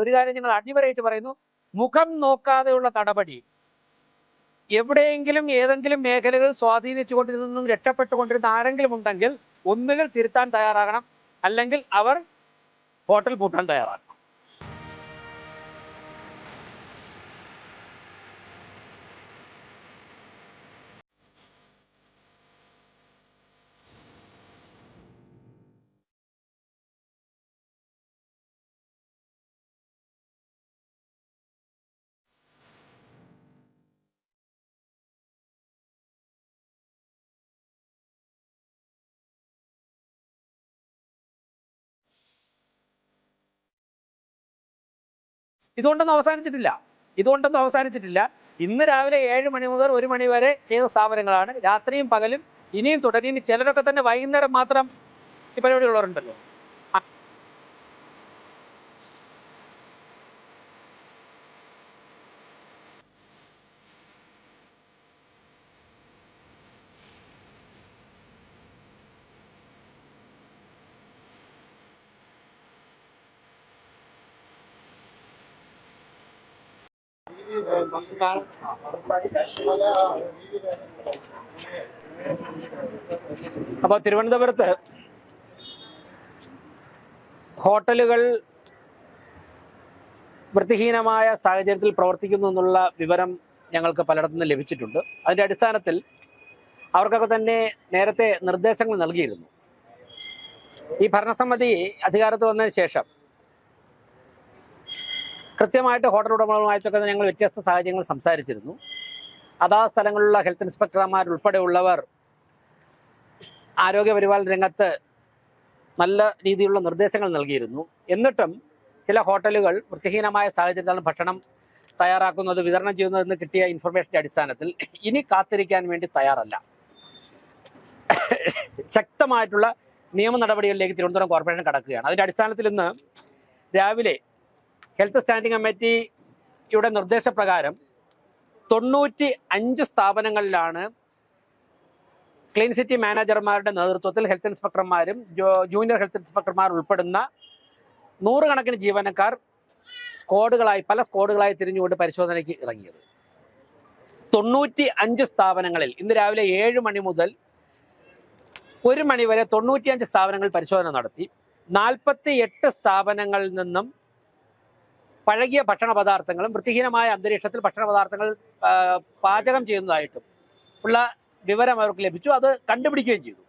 ഒരു കാര്യം ഞങ്ങൾ അടിവരയിട്ട് പറയുന്നു, മുഖം നോക്കാതെയുള്ള നടപടി. എവിടെയെങ്കിലും ഏതെങ്കിലും മേഖലകൾ സ്വാധീനിച്ചുകൊണ്ടിരുന്ന നിന്നും രക്ഷപ്പെട്ടുകൊണ്ടിരുന്ന ആരെങ്കിലും ഉണ്ടെങ്കിൽ ഒന്നുകിൽ തിരുത്താൻ തയ്യാറാകണം, അല്ലെങ്കിൽ അവർ ഹോട്ടൽ പൂട്ടാൻ തയ്യാറാകണം. ഇതുകൊണ്ടൊന്നും അവസാനിച്ചിട്ടില്ല. ഇന്ന് രാവിലെ 7 മണി മുതൽ 1 മണി വരെ ചെയ്ത സ്ഥാപനങ്ങളാണ്. രാത്രിയും പകലും ഇനിയും തുടരും. ഇനി ചിലരൊക്കെ തന്നെ വൈകുന്നേരം മാത്രം ഈ പരിപാടിയുള്ളവരുണ്ടല്ലോ. അപ്പോൾ തിരുവനന്തപുരത്ത് ഹോട്ടലുകൾ വൃത്തിഹീനമായ സാഹചര്യത്തിൽ പ്രവർത്തിക്കുന്നു എന്നുള്ള വിവരം ഞങ്ങൾക്ക് പലയിടത്തു നിന്ന് ലഭിച്ചിട്ടുണ്ട്. അതിൻ്റെ അടിസ്ഥാനത്തിൽ അവർക്കൊക്കെ തന്നെ നേരത്തെ നിർദ്ദേശങ്ങൾ നൽകിയിരുന്നു. ഈ ഭരണസമിതി അധികാരത്തിൽ വന്നതിന് ശേഷം കൃത്യമായിട്ട് ഹോട്ടൽ ഉടമകളുമായിട്ടൊക്കെ ഞങ്ങൾ വ്യത്യസ്ത സാഹചര്യങ്ങൾ സംസാരിച്ചിരുന്നു. അതാ സ്ഥലങ്ങളിലുള്ള ഹെൽത്ത് ഇൻസ്പെക്ടർമാരുൾപ്പെടെയുള്ളവർ ആരോഗ്യപരിപാലന രംഗത്ത് നല്ല രീതിയിലുള്ള നിർദ്ദേശങ്ങൾ നൽകിയിരുന്നു. എന്നിട്ടും ചില ഹോട്ടലുകൾ വൃത്തിഹീനമായ സാഹചര്യത്തിലാണ് ഭക്ഷണം തയ്യാറാക്കുന്നത്, വിതരണം ചെയ്യുന്നതെന്ന് കിട്ടിയ ഇൻഫർമേഷൻ്റെ അടിസ്ഥാനത്തിൽ ഇനി കാത്തിരിക്കാൻ വേണ്ടി തയ്യാറല്ല. ശക്തമായിട്ടുള്ള നിയമ നടപടികളിലേക്ക് തിരുവനന്തപുരം കോർപ്പറേഷൻ കടക്കുകയാണ്. അതിൻ്റെ അടിസ്ഥാനത്തിൽ ഇന്ന് രാവിലെ ഹെൽത്ത് സ്റ്റാൻഡിംഗ് കമ്മിറ്റിയുടെ നിർദ്ദേശപ്രകാരം 95 സ്ഥാപനങ്ങളിലാണ് ക്ലീൻ സിറ്റി മാനേജർമാരുടെ നേതൃത്വത്തിൽ ഹെൽത്ത് ഇൻസ്പെക്ടർമാരും ജൂനിയർ ഹെൽത്ത് ഇൻസ്പെക്ടർമാർ ഉൾപ്പെടുന്ന 100 കണക്കിന് ജീവനക്കാർ പല സ്ക്വാഡുകളായി തിരിഞ്ഞുകൊണ്ട് പരിശോധനയ്ക്ക് ഇറങ്ങിയത്. 95 സ്ഥാപനങ്ങളിൽ ഇന്ന് രാവിലെ 7 മണി മുതൽ 1 മണി വരെ 95 സ്ഥാപനങ്ങളിൽ പരിശോധന നടത്തി. 48 സ്ഥാപനങ്ങളിൽ നിന്നും പഴകിയ ഭക്ഷണ പദാർത്ഥങ്ങളും വൃത്തിഹീനമായ അന്തരീക്ഷത്തിൽ ഭക്ഷണ പദാർത്ഥങ്ങൾ പാചകം ചെയ്യുന്നതായിട്ടും ഉള്ള വിവരം അവർക്ക് ലഭിച്ചു. അത് കണ്ടുപിടിക്കുകയും ചെയ്തു.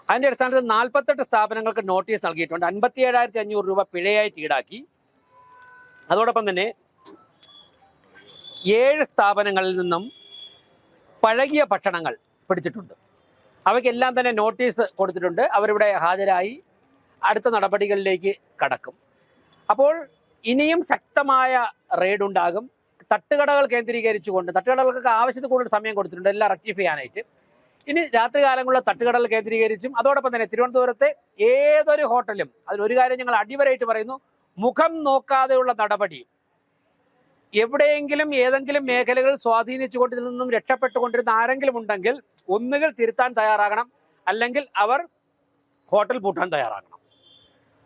അതിൻ്റെ അടിസ്ഥാനത്തിൽ 48 സ്ഥാപനങ്ങൾക്ക് നോട്ടീസ് നൽകിയിട്ടുണ്ട്. 57,500 രൂപ പിഴയായിട്ട് ഈടാക്കി. അതോടൊപ്പം തന്നെ 7 സ്ഥാപനങ്ങളിൽ നിന്നും പഴകിയ ഭക്ഷണങ്ങൾ പിടിച്ചിട്ടുണ്ട്. അവയ്ക്കെല്ലാം തന്നെ നോട്ടീസ് കൊടുത്തിട്ടുണ്ട്. അവരിവിടെ ഹാജരായി അടുത്ത നടപടികളിലേക്ക് കടക്കും. അപ്പോൾ ഇനിയും ശക്തമായ റെയ്ഡ് ഉണ്ടാകും. തട്ടുകടകൾ കേന്ദ്രീകരിച്ചുകൊണ്ട്, തട്ടുകടകൾക്കൊക്കെ ആവശ്യത്തിൽ കൂടുതൽ സമയം കൊടുത്തിട്ടുണ്ട് എല്ലാം റെക്ടിഫൈ ചെയ്യാനായിട്ട്. ഇനി രാത്രികാലങ്ങളിലെ തട്ടുകടകൾ കേന്ദ്രീകരിച്ചും അതോടൊപ്പം തന്നെ തിരുവനന്തപുരത്തെ ഏതൊരു ഹോട്ടലും, അതിലൊരു കാര്യം ഞങ്ങൾ അടിവരയിട്ട് പറയുന്നു, മുഖം നോക്കാതെയുള്ള നടപടി. എവിടെയെങ്കിലും ഏതെങ്കിലും മേഖലകൾ സ്വാധീനിച്ചുകൊണ്ടിരുന്ന നിന്നും രക്ഷപ്പെട്ടുകൊണ്ടിരുന്ന ആരെങ്കിലും ഉണ്ടെങ്കിൽ ഒന്നുകിൽ തിരുത്താൻ തയ്യാറാകണം, അല്ലെങ്കിൽ അവർ ഹോട്ടൽ പൂട്ടാൻ തയ്യാറാകണം.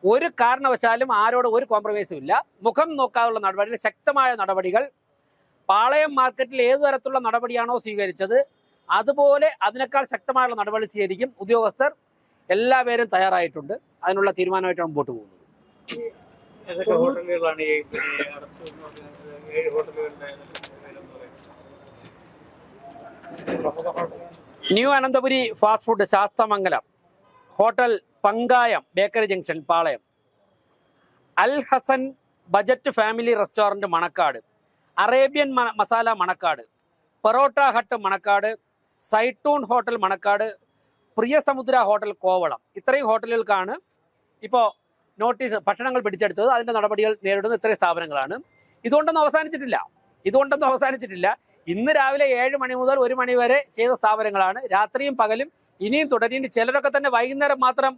ഒരു കാരണവശാലും ആരോട് ഒരു കോംപ്രമൈസും ഇല്ല. മുഖം നോക്കാതെയുള്ള നടപടികൾ, ശക്തമായ നടപടികൾ. പാളയം മാർക്കറ്റിൽ ഏതു തരത്തിലുള്ള നടപടിയാണോ സ്വീകരിച്ചത് അതുപോലെ അതിനേക്കാൾ ശക്തമായുള്ള നടപടി സ്വീകരിക്കും. ഉദ്യോഗസ്ഥർ എല്ലാവരും തയ്യാറായിട്ടുണ്ട്. അതിനുള്ള തീരുമാനമായിട്ട് മുമ്പോട്ട് പോകുന്നത്. New Ananthapuri fast food Sasthamangalam, hotel Pankayam bakery junction Palayam, Al Hasan budget family restaurant Manacaud, Arabian masala Manacaud, parotta hut Manacaud, Zaitoon hotel Manacaud, Priyasamudra hotel Kovalam, ഇത്രയും ഹോട്ടലുകൾക്കാണ് ഇപ്പോൾ നോട്ടീസ് ഭക്ഷണങ്ങൾ പിടിച്ചെടുത്തത്. അതിൻ്റെ നടപടികൾ നേരിടുന്ന ഇത്രയും സ്ഥാപനങ്ങളാണ്. ഇതുകൊണ്ടൊന്നും അവസാനിച്ചിട്ടില്ല. ഇന്ന് രാവിലെ 7 മണി മുതൽ 1 മണി വരെ ചെയ്ത സ്ഥാപനങ്ങളാണ്. രാത്രിയും പകലും ഇനിയും തുടരും. ചിലരൊക്കെ തന്നെ വൈകുന്നേരം മാത്രം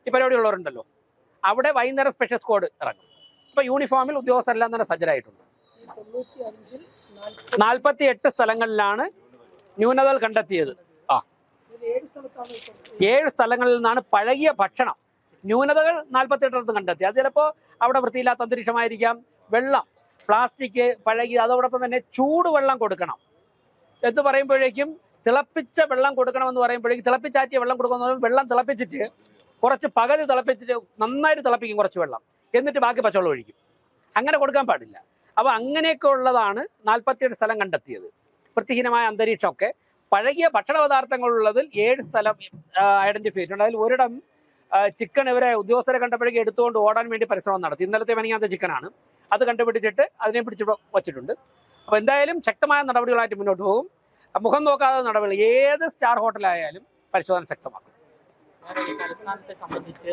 ഈ പരിപാടിയുള്ളവരുണ്ടല്ലോ. അവിടെ വൈകുന്നേരം സ്പെഷ്യൽ സ്ക്വാഡ് ഇറങ്ങും. ഇപ്പോൾ യൂണിഫോമിൽ ഉദ്യോഗസ്ഥരെല്ലാം തന്നെ സജ്ജരായിട്ടുണ്ട്. 48 സ്ഥലങ്ങളിലാണ് ന്യൂനതകൾ കണ്ടെത്തിയത്. 7 സ്ഥലങ്ങളിൽ നിന്നാണ് പഴകിയ ഭക്ഷണം ന്യൂനതകൾ 48 കണ്ടെത്തി. അത് ചിലപ്പോൾ അവിടെ വൃത്തിയില്ലാത്ത അന്തരീക്ഷമായിരിക്കാം, വെള്ളം, പ്ലാസ്റ്റിക്, പഴകി, അതോടൊപ്പം തന്നെ ചൂടുവെള്ളം കൊടുക്കണം എന്ന് പറയുമ്പോഴേക്കും, തിളപ്പിച്ച വെള്ളം കൊടുക്കണമെന്ന് പറയുമ്പോഴേക്കും, തിളപ്പിച്ചാറ്റിയ വെള്ളം കൊടുക്കണമെന്ന് വെള്ളം തിളപ്പിച്ചിട്ട് കുറച്ച് പകുതി തിളപ്പിച്ചിട്ട് നന്നായിട്ട് തിളപ്പിക്കും കുറച്ച് വെള്ളം, എന്നിട്ട് ബാക്കി പച്ചവെള്ളം ഒഴിക്കും. അങ്ങനെ കൊടുക്കാൻ പാടില്ല. അപ്പോൾ അങ്ങനെയൊക്കെ ഉള്ളതാണ് 47 സ്ഥലം കണ്ടെത്തിയത്. വൃത്തിഹീനമായ അന്തരീക്ഷമൊക്കെ. പഴകിയ ഭക്ഷണ പദാർത്ഥങ്ങളുള്ളതിൽ 7 സ്ഥലം ഐഡന്റിഫൈ ചെയ്തിട്ടുണ്ട്. അതിൽ ഒരിടം ചിക്കൻ ഇവരെ ഉദ്യോഗസ്ഥരെ കണ്ടപ്പോഴേക്കും എടുത്തുകൊണ്ട് ഓടാൻ വേണ്ടി പരിശ്രമം നടത്തി. ഇന്നലത്തെ മെനിങ്ങാത്ത ചിക്കനാണ്. അത് കണ്ടുപിടിച്ചിട്ട് അതിനെ പിടിച്ച് വച്ചിട്ടുണ്ട്. അപ്പോൾ എന്തായാലും ശക്തമായ നടപടികളായിട്ട് മുന്നോട്ട് പോകും. മുഖം നോക്കാതെ നടപടികൾ. ഏത് സ്റ്റാർ ഹോട്ടലായാലും പരിശോധന ശക്തമാക്കും. ഈ സംസ്ഥാനത്തെ സംബന്ധിച്ച്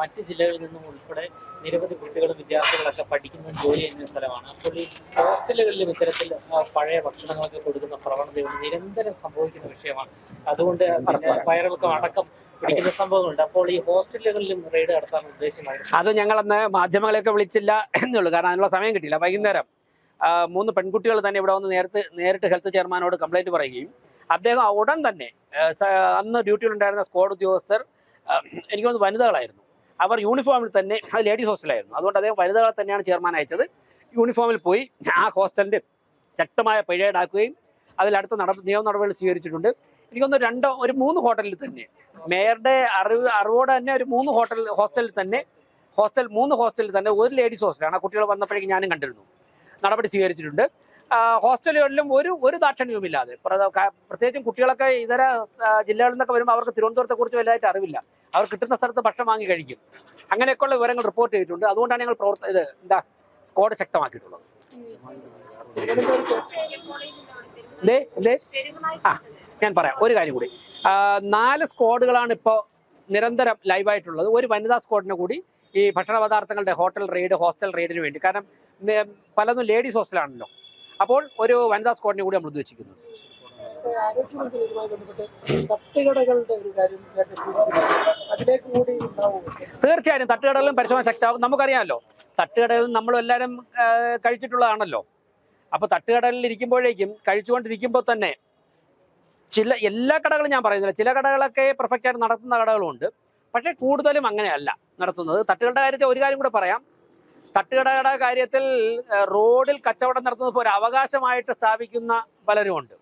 മറ്റ് ജില്ലകളിൽ നിന്നും ഉൾപ്പെടെ നിരവധി കുട്ടികളും വിദ്യാർത്ഥികളൊക്കെ പഠിക്കുന്ന ജോലി ചെയ്യുന്ന സ്ഥലമാണ്. അപ്പോൾ ഈ ഹോസ്റ്റലുകളിലും ഇത്തരത്തിൽ പഴയ ഭക്ഷണങ്ങളൊക്കെ കൊടുക്കുന്ന പ്രവണതകൾ നിരന്തരം സംഭവിക്കുന്ന വിഷയമാണ്. അതുകൊണ്ട് വയറിളക്കം അടക്കം പിടിക്കുന്ന സംഭവങ്ങളുണ്ട്. അപ്പോൾ ഈ ഹോസ്റ്റലുകളിലും റെയ്ഡ് നടത്താൻ ഉദ്ദേശമായിരുന്നു. അത് ഞങ്ങളന്ന് മാധ്യമങ്ങളെയൊക്കെ വിളിച്ചില്ല എന്നുള്ളൂ. കാരണം അതിനുള്ള സമയം കിട്ടിയില്ല. വൈകുന്നേരം 3 പെൺകുട്ടികൾ തന്നെ ഇവിടെ വന്ന് നേരിട്ട് ഹെൽത്ത് ചെയർമാനോട് കംപ്ലൈന്റ് പറയുകയും അദ്ദേഹം ഉടൻ തന്നെ അന്ന് ഡ്യൂട്ടിയിലുണ്ടായിരുന്ന സ്ക്വാഡ് ഉദ്യോഗസ്ഥർ, എനിക്ക് തോന്നുന്നു വനിതകളായിരുന്നു, അവർ യൂണിഫോമിൽ തന്നെ, അത് ലേഡീസ് ഹോസ്റ്റലായിരുന്നു, അതുകൊണ്ട് അദ്ദേഹം വനിതകളെ തന്നെയാണ് ചെയർമാൻ അയച്ചത്. യൂണിഫോമിൽ പോയി ആ ഹോസ്റ്റലിൻ്റെ ശക്തമായ പിഴ ഈടാക്കുകയും അതിലടുത്ത നിയമ നടപടികൾ സ്വീകരിച്ചിട്ടുണ്ട്. എനിക്കൊന്ന് 3 ഹോട്ടലിൽ തന്നെ, മേയറുടെ അറിവോടെ തന്നെ ഒരു 3 ഹോസ്റ്റലിൽ തന്നെ ഒരു ലേഡീസ് ഹോസ്റ്റലാണ്. ആ കുട്ടികൾ വന്നപ്പോഴേക്കും ഞാനും കണ്ടിരുന്നു. നടപടി സ്വീകരിച്ചിട്ടുണ്ട്. ഹോസ്റ്റലുകളിലും ഒരു ദാക്ഷിണ്യവുമില്ലാതെ, പ്രത്യേകിച്ചും കുട്ടികളൊക്കെ ഇതര ജില്ലകളിൽ നിന്നൊക്കെ വരുമ്പോൾ അവർക്ക് തിരുവനന്തപുരത്തെക്കുറിച്ച് വലുതായിട്ട് അറിവില്ല. അവർ കിട്ടുന്ന സ്ഥലത്ത് ഭക്ഷണം വാങ്ങി കഴിക്കും. അങ്ങനെയൊക്കെയുള്ള വിവരങ്ങൾ റിപ്പോർട്ട് ചെയ്തിട്ടുണ്ട്. അതുകൊണ്ടാണ് ഞങ്ങൾ സ്ക്വാഡ് ശക്തമാക്കിയിട്ടുള്ളത്. ഞാൻ പറയാം ഒരു കാര്യം കൂടി. 4 സ്ക്വാഡുകളാണ് ഇപ്പോൾ നിരന്തരം ലൈവായിട്ടുള്ളത്. ഒരു വനിതാ സ്ക്വാഡിനെ കൂടി ഈ ഭക്ഷണ പദാർത്ഥങ്ങളുടെ ഹോസ്റ്റൽ റെയ്ഡിന് വേണ്ടി, കാരണം പലതും ലേഡീസ് ഹോസ്റ്റലാണല്ലോ. അപ്പോൾ ഒരു വനിതാ സ്ക്വാഡിനെ കൂടി നമ്മൾ ഉദ്ദേശിക്കുന്നത്. തീർച്ചയായും തട്ടുകടകളും പരിശോധന ശക്തമാകും. നമുക്കറിയാമല്ലോ, തട്ടുകടകളിൽ നമ്മളെല്ലാവരും കഴിച്ചിട്ടുള്ളതാണല്ലോ. അപ്പോൾ തട്ടുകടലിൽ ഇരിക്കുമ്പോഴേക്കും, കഴിച്ചുകൊണ്ടിരിക്കുമ്പോൾ തന്നെ എല്ലാ കടകളും ഞാൻ പറയുന്നില്ല, ചില കടകളൊക്കെ പെർഫെക്റ്റ് ആയിട്ട് നടത്തുന്ന കടകളുമുണ്ട്. പക്ഷേ കൂടുതലും അങ്ങനെയല്ല നടത്തുന്നത്. തട്ടുകളുടെ കാര്യത്തിൽ ഒരു കാര്യം കൂടെ പറയാം. തട്ടുകടയുടെ കാര്യത്തിൽ റോഡിൽ കച്ചവടം നടത്തുന്നത് ഇപ്പോൾ ഒരു അവകാശമായിട്ട് സ്ഥാപിക്കുന്ന പലരുമുണ്ട്.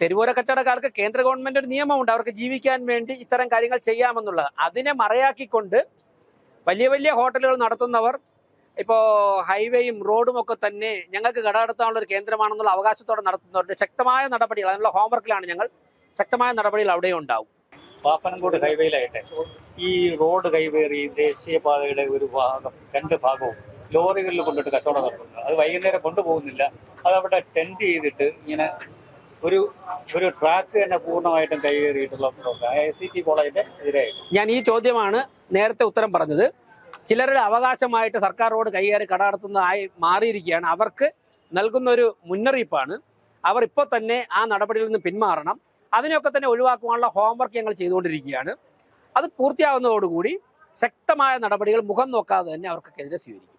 തെരുവോര കച്ചവടക്കാർക്ക് കേന്ദ്ര ഗവൺമെന്റ് ഒരു നിയമമുണ്ട്, അവർക്ക് ജീവിക്കാൻ വേണ്ടി ഇത്തരം കാര്യങ്ങൾ ചെയ്യാമെന്നുള്ളത്. അതിനെ മറയാക്കിക്കൊണ്ട് വലിയ വലിയ ഹോട്ടലുകൾ നടത്തുന്നവർ ഇപ്പോൾ ഹൈവേയും റോഡും ഒക്കെ തന്നെ ഞങ്ങൾക്ക് കട നടത്താനുള്ള ഒരു കേന്ദ്രമാണെന്നുള്ള അവകാശത്തോടെ നടത്തുന്നവരുടെ ശക്തമായ നടപടികൾ, അതിനുള്ള ഹോംവർക്കിലാണ് ഞങ്ങൾ. ശക്തമായ നടപടികൾ അവിടെയും ഉണ്ടാവും. പാപ്പനംകോട് ഹൈവേയിലായിട്ട് ഈ റോഡ് കൈവേറി ദേശീയപാതയുടെ ഒരു ഭാഗം 2 ഭാഗവും ലോറികളിൽ കൊണ്ടിട്ട് കച്ചവടം നടത്തുന്നത്. അത് വൈകുന്നേരം കൊണ്ടുപോകുന്നില്ല. അതവിടെ ടെൻറ്റ് ചെയ്തിട്ട് ഇങ്ങനെ ഒരു ട്രാക്ക് തന്നെ പൂർണ്ണമായിട്ടും കൈകേറിയിട്ടുള്ള ICT കോളേജിന്റെ എതിരായിട്ട്. ഞാൻ ഈ ചോദ്യമാണ് നേരത്തെ ഉത്തരം പറഞ്ഞത്. ചിലരുടെ അവകാശമായിട്ട് സർക്കാർ റോഡ് കൈകേറി കട നടത്തുന്നതായി മാറിയിരിക്കുകയാണ്. അവർക്ക് നൽകുന്നൊരു മുന്നറിയിപ്പാണ്. അവർ ഇപ്പോൾ തന്നെ ആ നടപടിയിൽ നിന്ന് പിന്മാറണം. അതിനെയൊക്കെ തന്നെ ഒഴിവാക്കുവാനുള്ള ഹോംവർക്ക് ഞങ്ങൾ ചെയ്തുകൊണ്ടിരിക്കുകയാണ്. അത് പൂർത്തിയാവുന്നതോടുകൂടി ശക്തമായ നടപടികൾ മുഖം നോക്കാതെ തന്നെ അവർക്കെതിരെ സ്വീകരിക്കും.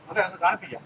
അതെ, അത് കാണിപ്പിക്കാം.